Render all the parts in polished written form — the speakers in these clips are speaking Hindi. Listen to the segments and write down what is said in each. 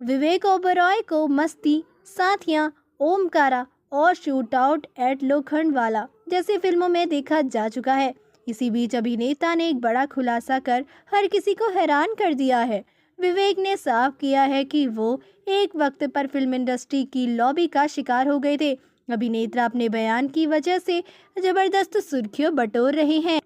विवेक ओबेरॉय को मस्ती, साथियां, ओमकारा और शूट आउट एट लोखंडवाला जैसी फिल्मों में देखा जा चुका है। इसी बीच अभिनेता ने एक बड़ा खुलासा कर हर किसी को हैरान कर दिया है। विवेक ने साफ किया है कि वो एक वक्त पर फिल्म इंडस्ट्री की लॉबी का शिकार हो गए थे। अभिनेता अपने बयान की वजह से जबरदस्त सुर्खियों बटोर रहे हैं।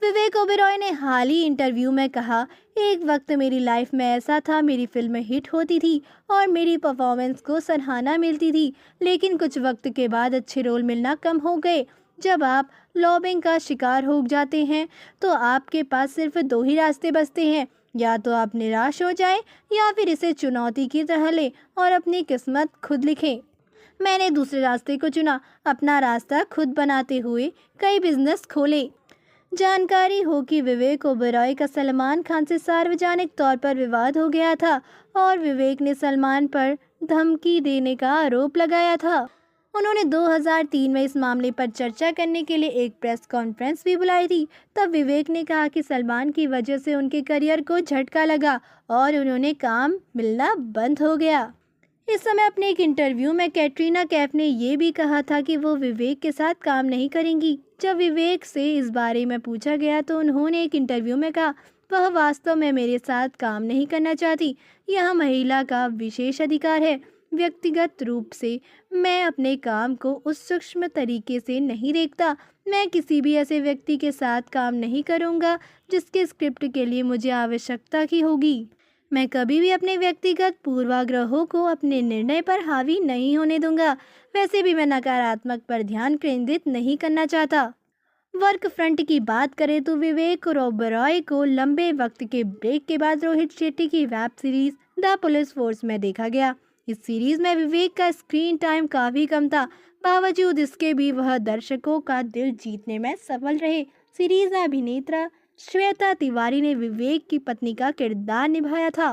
विवेक ओबेरॉय ने हाल ही इंटरव्यू में कहा, एक वक्त मेरी लाइफ में ऐसा था, मेरी फिल्में हिट होती थी और मेरी परफॉर्मेंस को सराहना मिलती थी, लेकिन कुछ वक्त के बाद अच्छे रोल मिलना कम हो गए। जब आप लॉबिंग का शिकार हो जाते हैं तो आपके पास सिर्फ दो ही रास्ते बचते हैं, या तो आप निराश हो जाएं या फिर इसे चुनौती की तरह लें और अपनी किस्मत खुद लिखें। मैंने दूसरे रास्ते को चुना, अपना रास्ता खुद बनाते हुए कई बिजनेस खोले। जानकारी हो कि विवेक ओबेरॉय का सलमान खान से सार्वजनिक तौर पर विवाद हो गया था और विवेक ने सलमान पर धमकी देने का आरोप लगाया था। उन्होंने 2003 में इस मामले पर चर्चा करने के लिए एक प्रेस कॉन्फ्रेंस भी बुलाई थी। तब विवेक ने कहा कि सलमान की वजह से उनके करियर को झटका लगा और उन्होंने काम मिलना बंद हो गया। इस समय अपने एक इंटरव्यू में कैटरीना कैफ ने ये भी कहा था कि वो विवेक के साथ काम नहीं करेंगी। जब विवेक से इस बारे में पूछा गया तो उन्होंने एक इंटरव्यू में कहा, वह वास्तव में मेरे साथ काम नहीं करना चाहती। यह महिला का विशेष अधिकार है। व्यक्तिगत रूप से मैं अपने काम को उस सूक्ष्म तरीके से नहीं देखता। मैं किसी भी ऐसे व्यक्ति के साथ काम नहीं करूँगा जिसके स्क्रिप्ट के लिए मुझे आवश्यकता की होगी। मैं कभी भी अपने व्यक्तिगत पूर्वाग्रहों को अपने निर्णय पर हावी नहीं होने दूंगा। वैसे भी मैं नकारात्मक पर ध्यान केंद्रित नहीं करना चाहता। वर्क फ्रंट की बात करें तो विवेक ओबेरॉय को लंबे वक्त के ब्रेक के बाद रोहित शेट्टी की web series the police force में देखा गया। इस सीरीज में विवेक का स्क्रीन टाइम काफ़ी कम था, बावजूद इसके भी वह दर्शकों का दिल जीतने में सफल रहे। सीरीज में अभिनेता श्वेता तिवारी ने विवेक की पत्नी का किरदार निभाया था।